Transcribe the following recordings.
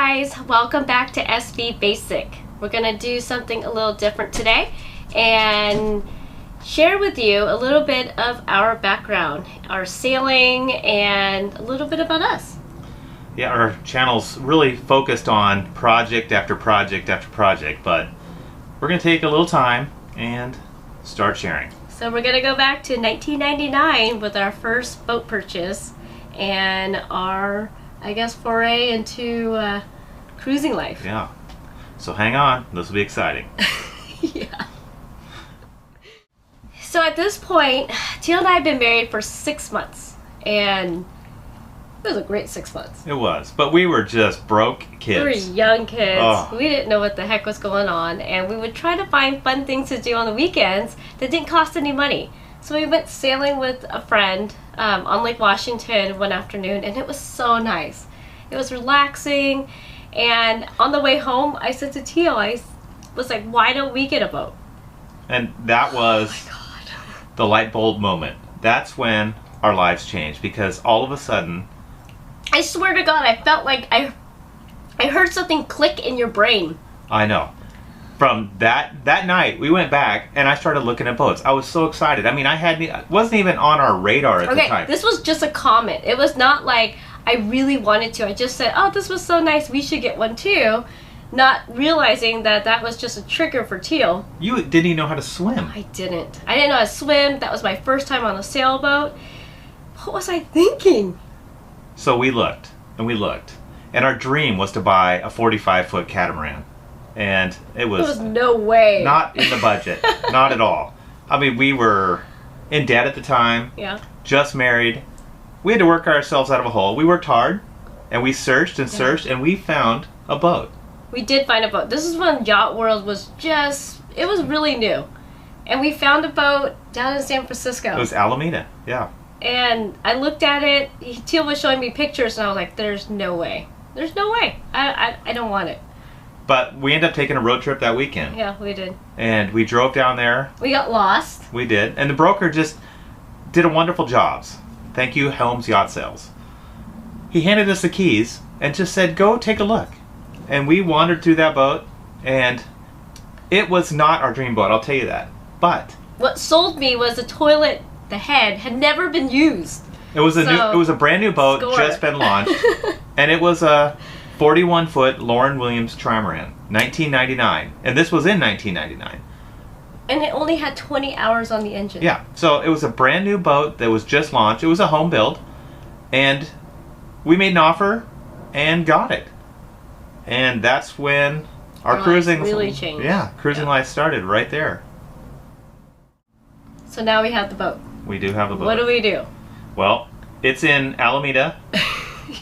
guys, welcome back to SB Basic. We're gonna do something a little different today and share with you a little bit of our background, our sailing, and a little bit about us. Yeah, our channel's really focused on project after project after project, but we're gonna take a little time and start sharing. So we're gonna go back to 1999 with our first boat purchase and our, I guess, foray into cruising life. Yeah. So hang on, this will be exciting. Yeah. So at this point, Teal and I have been married for 6 months, and it was a great 6 months. It was, but we were just broke kids. We were young kids. Oh. We didn't know what the heck was going on, and we would try to find fun things to do on the weekends that didn't cost any money. So we went sailing with a friend on Lake Washington one afternoon, and it was so nice. It was relaxing, and on the way home, I said to Teal, I was like, why don't we get a boat? And that was Oh my God. the light bulb moment. That's when our lives changed, because all of a sudden, I swear to God, I felt like I heard something click in your brain. I know. From that night, we went back and I started looking at boats. I was so excited. I mean, it wasn't even on our radar at the time. Okay, this was just a comment. It was not like I really wanted to. I just said, oh, this was so nice, we should get one too. Not realizing that that was just a trigger for Teal. You didn't even know how to swim. I didn't know how to swim. That was my first time on a sailboat. What was I thinking? So we looked and we looked. And our dream was to buy a 45-foot catamaran. And it was There was no way. not in the budget. Not at all. I mean, we were in debt at the time. Yeah. Just married. We had to work ourselves out of a hole. We worked hard. And we searched and searched. And we found a boat. We did find a boat. This is when Yacht World was just, it was really new. And we found a boat down in San Francisco. It was Alameda. Yeah. And I looked at it. Teal was showing me pictures, and I was like, there's no way. There's no way. I don't want it. But we ended up taking a road trip that weekend. Yeah, we did. And we drove down there. We got lost. We did. And the broker just did a wonderful job. Thank you, Helms Yacht Sales. He handed us the keys and just said, go take a look. And we wandered through that boat, and it was not our dream boat, I'll tell you that. But What sold me was the toilet, the head, had never been used. it was a brand new boat, Score. just been launched. And it was a 41-foot Lauren Williams trimaran, 1999. And this was in 1999. And it only had 20 hours on the engine. Yeah, so it was a brand new boat that was just launched. It was a home build, and we made an offer and got it. And that's when our cruising really changed. Yeah, cruising life started right there. So now we have the boat. We do have a boat. What do we do? Well, it's in Alameda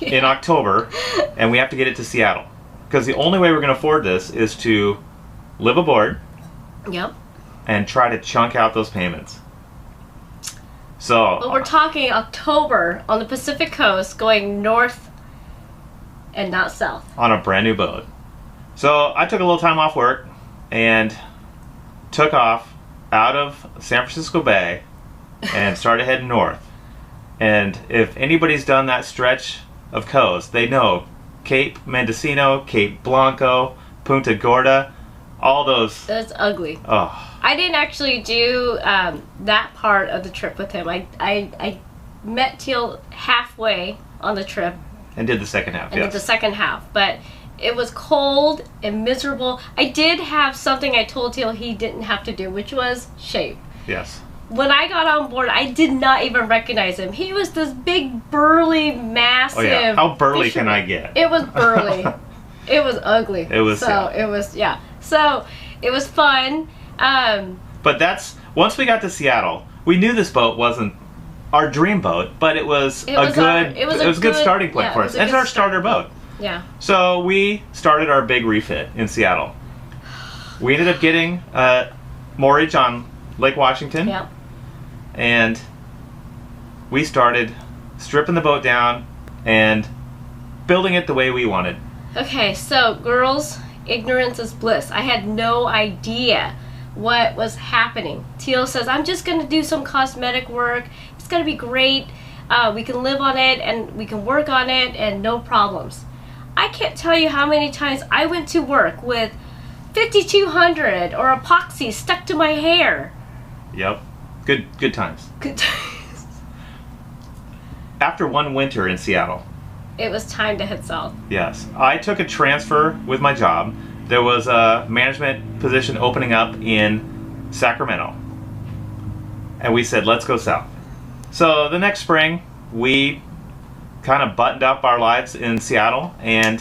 in October, and we have to get it to Seattle. Because the only way we're going to afford this is to live aboard. Yep. And try to chunk out those payments. So Well, we're talking October on the Pacific coast, going north and not south. on a brand new boat. So I took a little time off work and took off out of San Francisco Bay and started heading north. And if anybody's done that stretch of coast, they know Cape Mendocino, Cape Blanco, Punta Gorda, all those. That's ugly. Oh. I didn't actually do that part of the trip with him. I met Teal halfway on the trip And did the second half, and did yes. the second half, but it was cold and miserable. I did have something I told Teal he didn't have to do, which was shave. Yes. When I got on board, I did not even recognize him. He was this big, burly, massive. Oh yeah, how burly can fisherman. I get? It was burly. It was ugly. It was, so. yeah. It was yeah. So it was fun. But that's, once we got to Seattle, we knew this boat wasn't our dream boat, but it was a good starting point yeah, for us. It's our starter boat. Yeah. So we started our big refit in Seattle. We ended up getting moorage on Lake Washington. Yeah. And we started stripping the boat down and building it the way we wanted. Okay, so girls, ignorance is bliss. I had no idea what was happening. Teal says, I'm just going to do some cosmetic work. It's going to be great. We can live on it and we can work on it and no problems. I can't tell you how many times I went to work with 5200 or epoxy stuck to my hair. Yep. Good times. Good times. After one winter in Seattle, It was time to hit south. yes, I took a transfer with my job. There was a management position opening up in Sacramento. And we said, let's go south. So the next spring, we kind of buttoned up our lives in Seattle and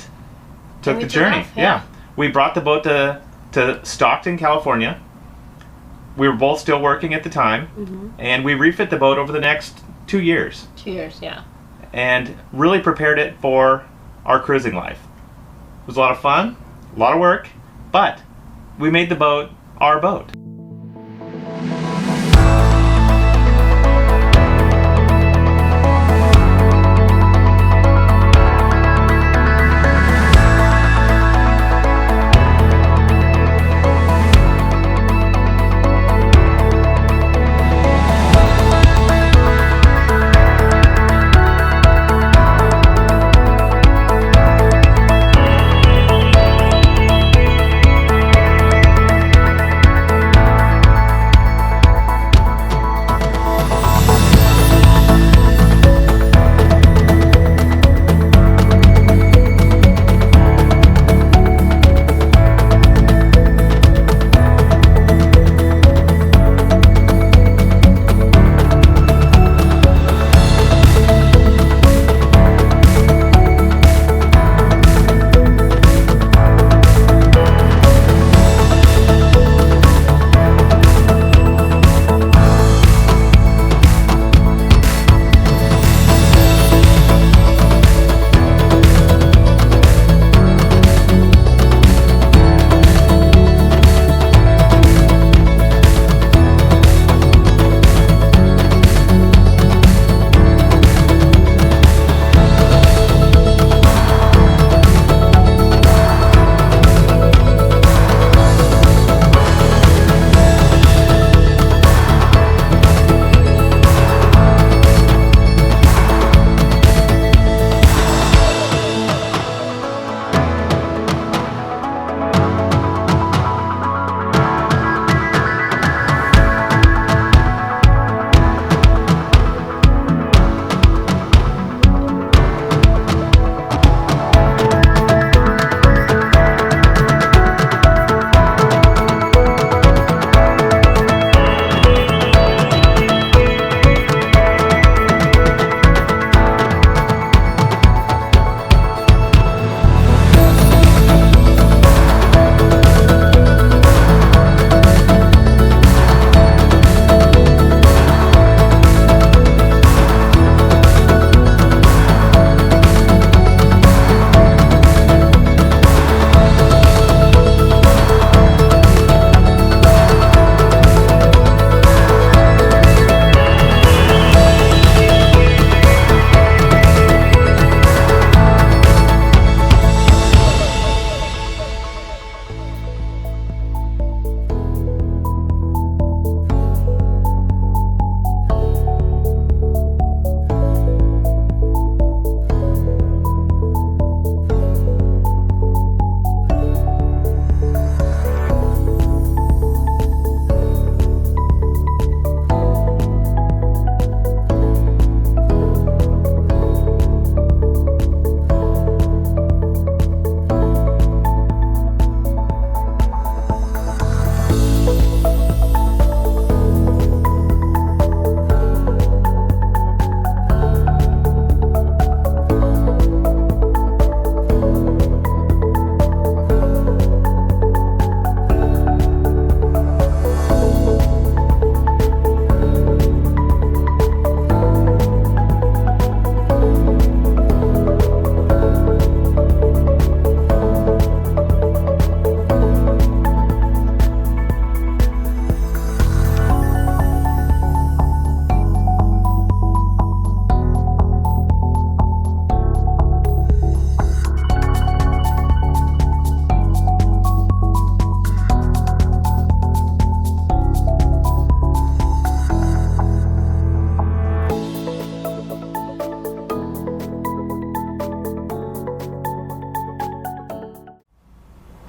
took we the took journey. off, yeah. We brought the boat to Stockton, California. We were both still working at the time. And we refit the boat over the next 2 years. 2 years, yeah. And really prepared it for our cruising life. It was a lot of fun, a lot of work, but we made the boat our boat.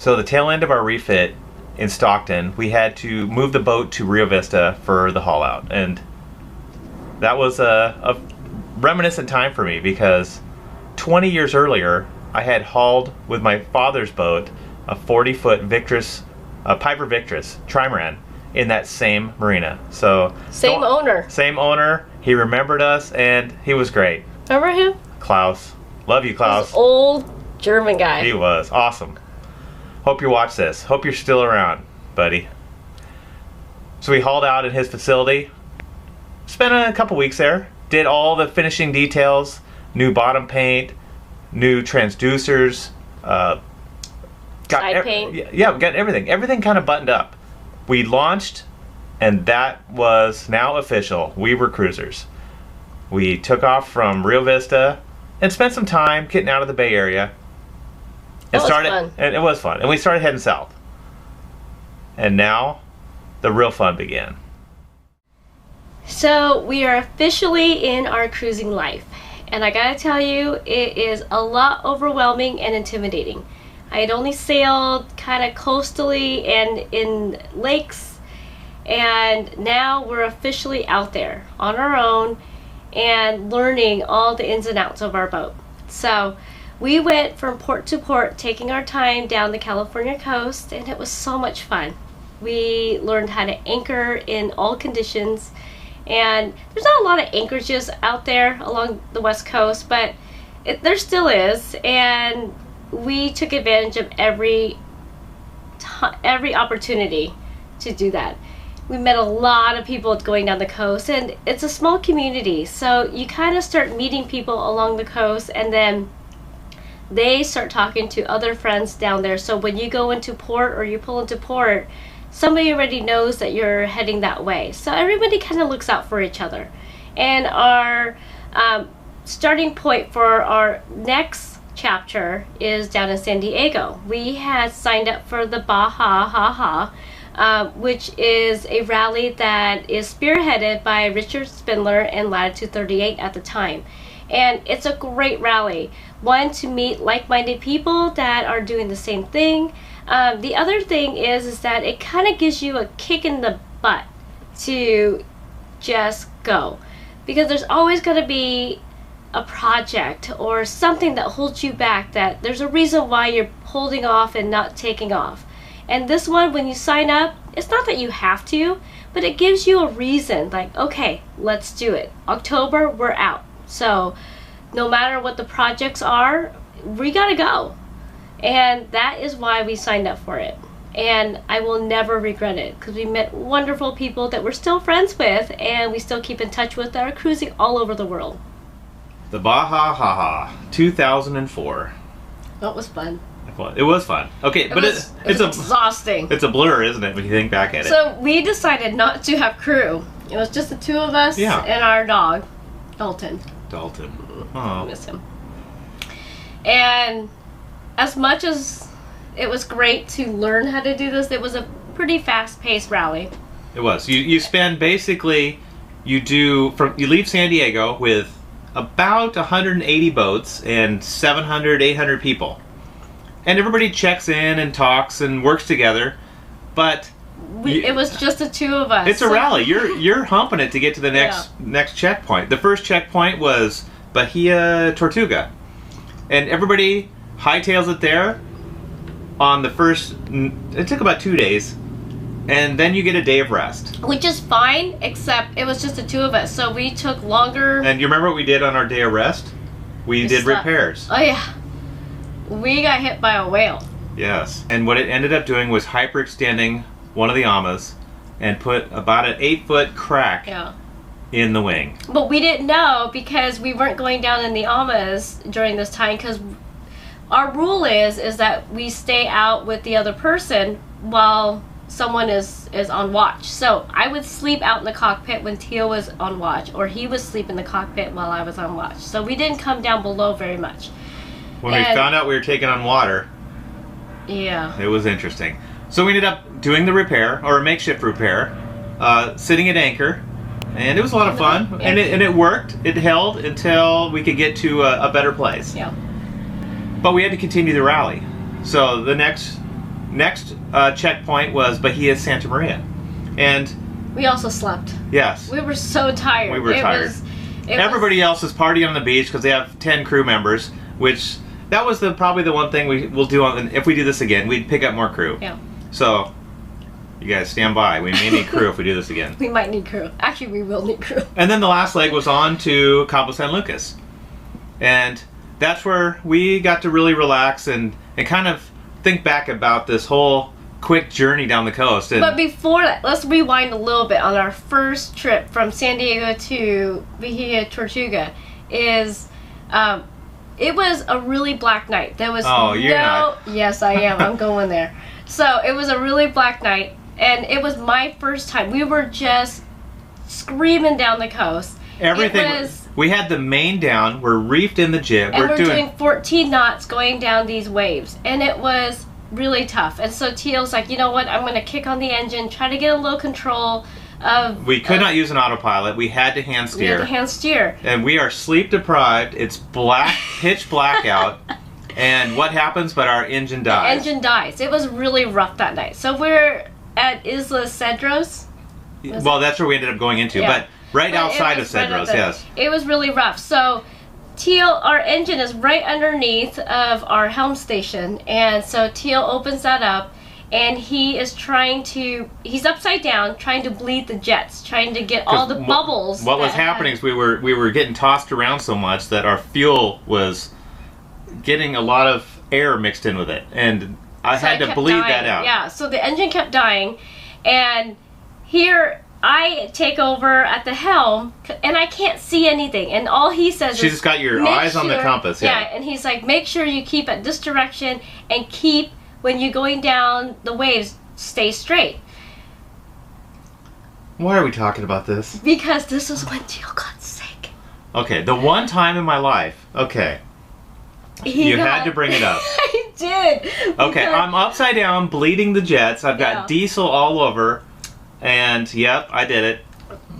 So the tail end of our refit in Stockton, we had to move the boat to Rio Vista for the haul out, and that was a reminiscent time for me because 20 years earlier I had hauled with my father's boat a 40-foot Victress, Piper Victress trimaran in that same marina. So Same owner. He remembered us and he was great. Remember him? Klaus. Love you, Klaus. This old German guy. He was awesome. Hope you watch this. Hope you're still around, buddy. So we hauled out in his facility. Spent a couple weeks there. Did all the finishing details. New bottom paint. New transducers. Side paint. Yeah, we got everything. Everything kind of buttoned up. We launched, and that was now official. We were cruisers. We took off from Rio Vista and spent some time getting out of the Bay Area. That was fun. And it was fun. And we started heading south. And now the real fun began. So we are officially in our cruising life. And I gotta tell you, it is a lot overwhelming and intimidating. I had only sailed kind of coastally and in lakes, and now we're officially out there on our own and learning all the ins and outs of our boat. So we went from port to port, taking our time down the California coast, and it was so much fun. We learned how to anchor in all conditions, and there's not a lot of anchorages out there along the west coast, but there still is, and we took advantage of every opportunity to do that. We met a lot of people going down the coast, and it's a small community, so you kind of start meeting people along the coast, and then they start talking to other friends down there. So when you go into port or you pull into port, somebody already knows that you're heading that way. So everybody kind of looks out for each other. And our starting point for our next chapter is down in San Diego. We had signed up for the Baja Ha Ha, which is a rally that is spearheaded by Richard Spindler and Latitude 38 at the time. And it's a great rally. One, to meet like-minded people that are doing the same thing. The other thing is that it kind of gives you a kick in the butt to just go. Because there's always going to be a project or something that holds you back, that there's a reason why you're holding off and not taking off. And this one, when you sign up, it's not that you have to, but it gives you a reason, like, okay, let's do it. October, we're out. So no matter what the projects are, we gotta go. And that is why we signed up for it. And I will never regret it, because we met wonderful people that we're still friends with, and we still keep in touch with, that are cruising all over the world. The Baja Ha Ha 2004. That was fun. It was fun. Okay, but it's exhausting. It's a blur, isn't it, when you think back at it? So we decided not to have crew. It was just the two of us and our dog, Dalton. Oh. I miss him. And as much as it was great to learn how to do this, it was a pretty fast-paced rally. It was. You spend basically, you leave San Diego with about 180 boats and 700, 800 people. And everybody checks in and talks and works together, but it was just the two of us. It's a rally. You're humping it to get to the next checkpoint. The first checkpoint was Bahia Tortuga, and everybody hightails it there. On the first, it took about 2 days, and then you get a day of rest, which is fine, except it was just the two of us, so we took longer. And you remember what we did on our day of rest? We did repairs. Oh yeah. We got hit by a whale. Yes. And what it ended up doing was hyperextending one of the amas and put about an 8-foot crack in the wing. But we didn't know, because we weren't going down in the amas during this time, because our rule is that we stay out with the other person while someone is on watch. So I would sleep out in the cockpit when Teal was on watch, or he would sleep in the cockpit while I was on watch. So we didn't come down below very much. When we found out we were taking on water, it was interesting. So we ended up doing the repair, or a makeshift repair, sitting at anchor, and it was a lot of fun. And it worked. It held until we could get to a better place. Yeah. But we had to continue the rally. So the next next checkpoint was Bahia Santa Maria. And we also slept. Yes. We were so tired. We were tired. Everybody else is partying on the beach because they have 10 crew members, which that was probably the one thing we'll do if we do this again. We'd pick up more crew. Yeah. So you guys stand by. We may need crew if we do this again. We might need crew. Actually, we will need crew. And then the last leg was on to Cabo San Lucas. And that's where we got to really relax and kind of think back about this whole quick journey down the coast. But before that, let's rewind a little bit on our first trip from San Diego to Bahia Tortuga. It was a really black night. There was you're not. Yes, I am. I'm going there. So it was a really black night, and it was my first time. We were just screaming down the coast. Everything. We had the main down. We're reefed in the jib. And we're doing 14 knots going down these waves, and it was really tough. And so Teal's like, you know what? I'm going to kick on the engine, try to get a little control of. We could not use an autopilot. We had to hand steer. We had to hand steer. And we are sleep deprived. It's black, pitch black out. And what happens? But our engine dies. The engine dies. It was really rough that night. So we're at Isla Cedros. Well, that's where we ended up going into. Yeah. But outside of Cedros, yes. It was really rough. So Teal, our engine is right underneath of our helm station. And so Teal opens that up. And he is he's upside down, trying to bleed the jets, trying to get all the bubbles. What was happening is we were getting tossed around so much that our fuel was getting a lot of air mixed in with it, and I had to bleed that out. Yeah, so the engine kept dying, and here I take over at the helm, and I can't see anything, and all he says is... She's just got your eyes on the compass. Yeah, and he's like, make sure you keep at this direction, and keep, when you're going down the waves, stay straight. Why are we talking about this? Because this is when Teal got sick. Okay, the one time in my life. Okay. You had to bring it up. I did. Okay, I'm upside down, bleeding the jets. I've got diesel all over. And, yep, I did it.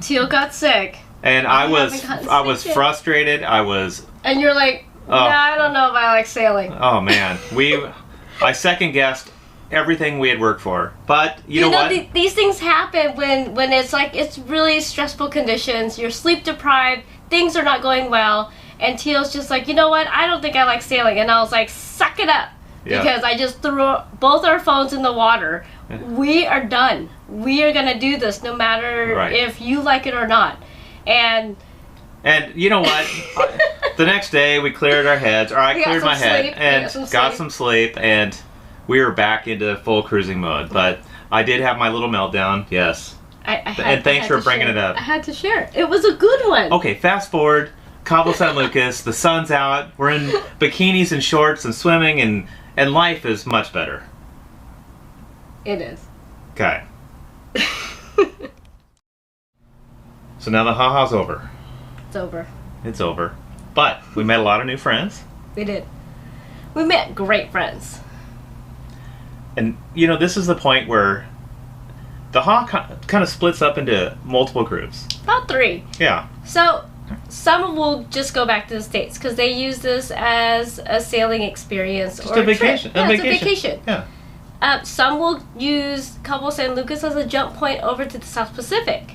Teal got sick. And I was frustrated. And you're like, nah, I don't know if I like sailing. Oh, man. I second-guessed everything we had worked for. But, you know what? These things happen when it's really stressful conditions. You're sleep deprived. Things are not going well. And Teal's just like, you know what? I don't think I like sailing. And I was like, suck it up. Yeah. Because I just threw both our phones in the water. We are done. We are going to do this no matter if you like it or not. And you know what? The next day we cleared our heads, or I cleared my head and got some sleep, and we were back into full cruising mode. But I did have my little meltdown, yes. And thanks for bringing it up. I had to share. It was a good one. Okay, fast forward. Cabo San Lucas, the sun's out, we're in bikinis and shorts and swimming, and life is much better. It is. Okay. So now the ha-ha's over. It's over. It's over. But we met a lot of new friends. We did. We met great friends. And, you know, this is the point where the ha kind of splits up into multiple groups. About 3. Yeah. So some will just go back to the States because they use this as a sailing experience or a vacation. Trip. Yeah, it's a vacation. Yeah. Some will use Cabo San Lucas as a jump point over to the South Pacific.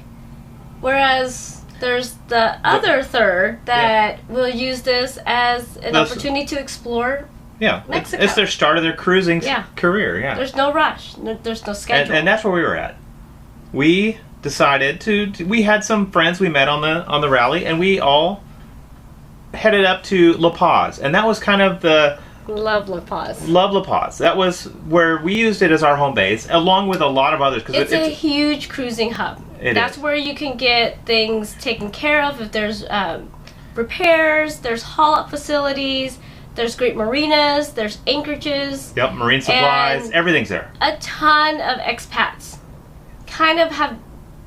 Whereas there's the other third that will use this as an opportunity to explore Mexico. It's their start of their cruising career. Yeah. There's no rush. There's no schedule. And that's where we were at. We decided we had some friends we met on the rally, and we all headed up to La Paz, and that was kind of the Love La Paz. Love La Paz. That was where we used it as our home base, along with a lot of others. It's a huge cruising hub. That's where you can get things taken care of. If there's repairs, there's haul-up facilities, there's great marinas, there's anchorages. Yep, marine supplies, everything's there. A ton of expats kind of have,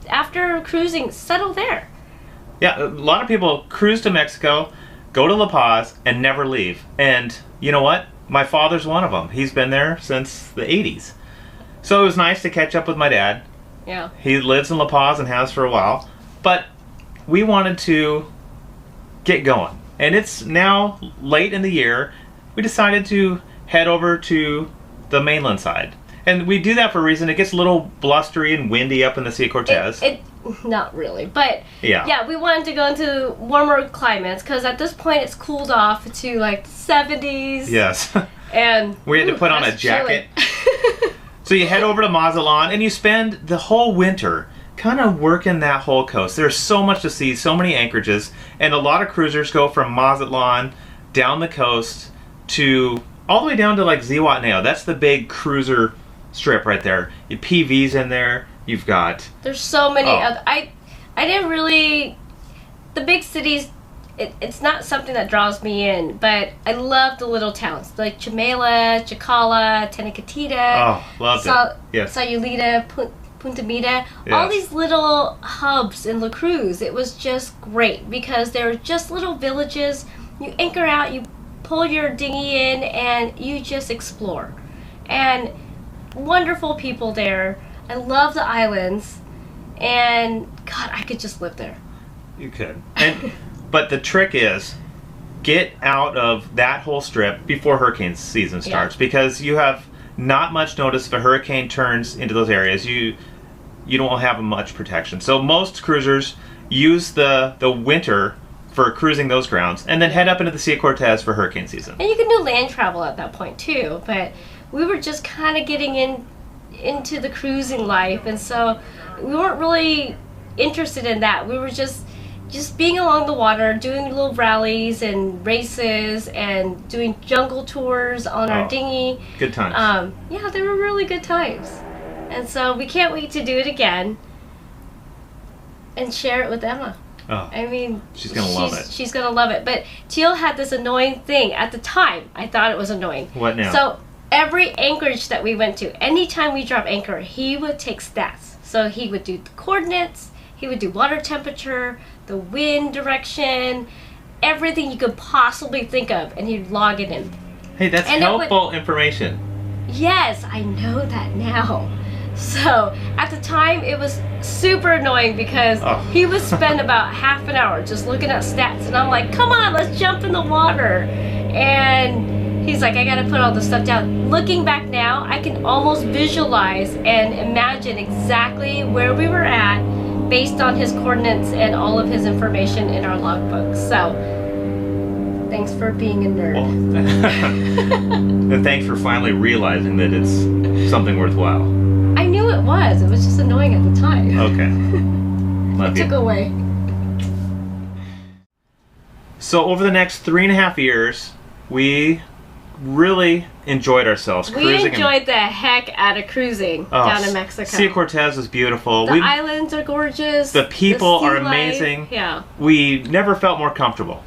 after cruising, settle there. Yeah, a lot of people cruise to Mexico, go to La Paz, and never leave. And you know what? My father's one of them. He's been there since the 80s. So it was nice to catch up with my dad. Yeah. He lives in La Paz and has for a while. But we wanted to get going. And it's now late in the year. We decided to head over to the mainland side. And we do that for a reason. It gets a little blustery and windy up in the Sea of Cortez. Not really, but yeah, we wanted to go into warmer climates because at this point it's cooled off to like the 70s. Yes. And we had to put on a jacket. So you head over to Mazatlan and you spend the whole winter kind of working that whole coast. There's so much to see, so many anchorages, and a lot of cruisers go from Mazatlan down the coast to all the way down to like Zihuatanejo. That's the big cruiser strip right there. You PV's in there. You've got... There's so many other... I didn't really... The big cities, it's not something that draws me in, but I love the little towns. Like Chimela, Chacala, Tenecatita. Oh, loved it. Yes. Sayulita, Punta Mita. Yes. All these little hubs in La Cruz. It was just great because they're just little villages. You anchor out, you pull your dinghy in, and you just explore. And wonderful people there. I love the islands, and God, I could just live there. You could. But the trick is, get out of that whole strip before hurricane season starts, because you have not much notice if a hurricane turns into those areas. You don't have much protection. So most cruisers use the winter for cruising those grounds, and then head up into the Sea of Cortez for hurricane season. And you can do land travel at that point too, but we were just kind of getting into the cruising life, and so we weren't really interested in that. We were just being along the water, doing little rallies and races and doing jungle tours on our dinghy. Good times. Yeah, they were really good times. And so we can't wait to do it again and share it with Emma. Oh, I mean, she's going to love it. She's going to love it. But Teal had this annoying thing. At the time, I thought it was annoying. What now? So every anchorage that we went to, anytime we drop anchor, he would take stats. So he would do the coordinates, he would do water temperature, the wind direction, everything you could possibly think of, and he'd log it in. Hey, that's helpful information. Yes, I know that now. So at the time, it was super annoying because he would spend about half an hour just looking at stats, and I'm like, come on, let's jump in the water. And he's like, I gotta put all this stuff down. Looking back now, I can almost visualize and imagine exactly where we were at based on his coordinates and all of his information in our logbook. So thanks for being a nerd. And thanks for finally realizing that it's something worthwhile. I knew it was. It was just annoying at the time. Okay. Love you. Took away. So over the next 3.5 years, we really enjoyed ourselves cruising. We enjoyed the heck out of cruising down in Mexico. Sea of Cortez was beautiful. The islands are gorgeous. The people are amazing. Yeah. We never felt more comfortable.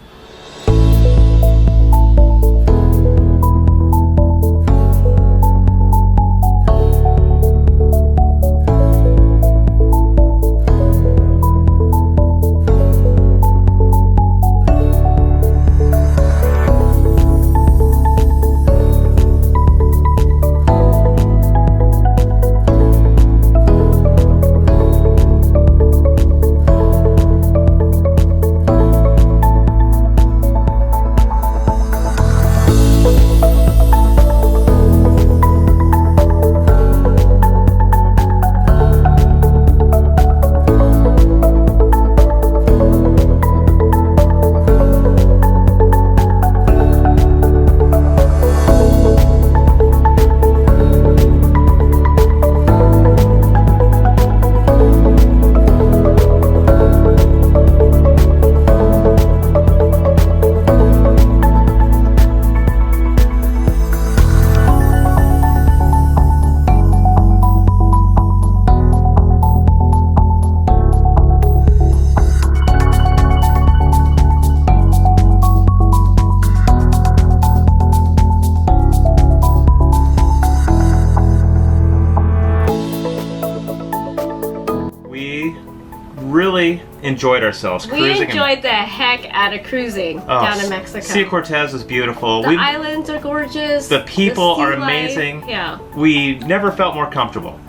Enjoyed ourselves cruising. We enjoyed the heck out of cruising down in Mexico. Sea of Cortez was beautiful. The islands are gorgeous. The people are amazing. Life. Yeah. We never felt more comfortable.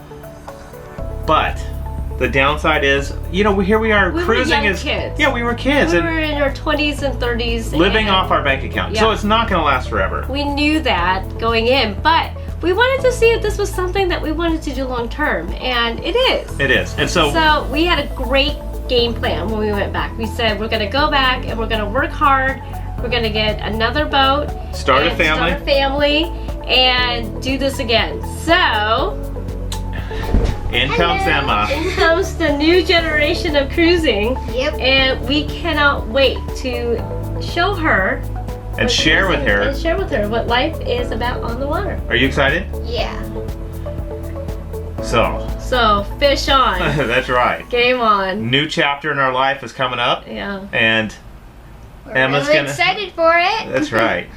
But the downside is, here we are cruising as kids. Yeah, we were kids. We were in our 20s and 30s. Living off our bank account. Yeah. So it's not going to last forever. We knew that going in, but we wanted to see if this was something that we wanted to do long term, and it is. It is. And so we had a great game plan when we went back. We said we're gonna go back and we're gonna work hard. We're gonna get another boat. Start a family. And do this again. So in comes Emma. in comes the new generation of cruising. Yep. And we cannot wait to show her And share with her. And share with her what life is about on the water. Are you excited? Yeah. So fish on. That's right. Game on. New chapter in our life is coming up. Yeah. And We're Emma's really gonna. excited for it. That's right.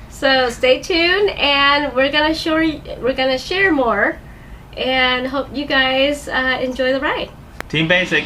So stay tuned, and we're gonna share more, and hope you guys enjoy the ride. Team Basic.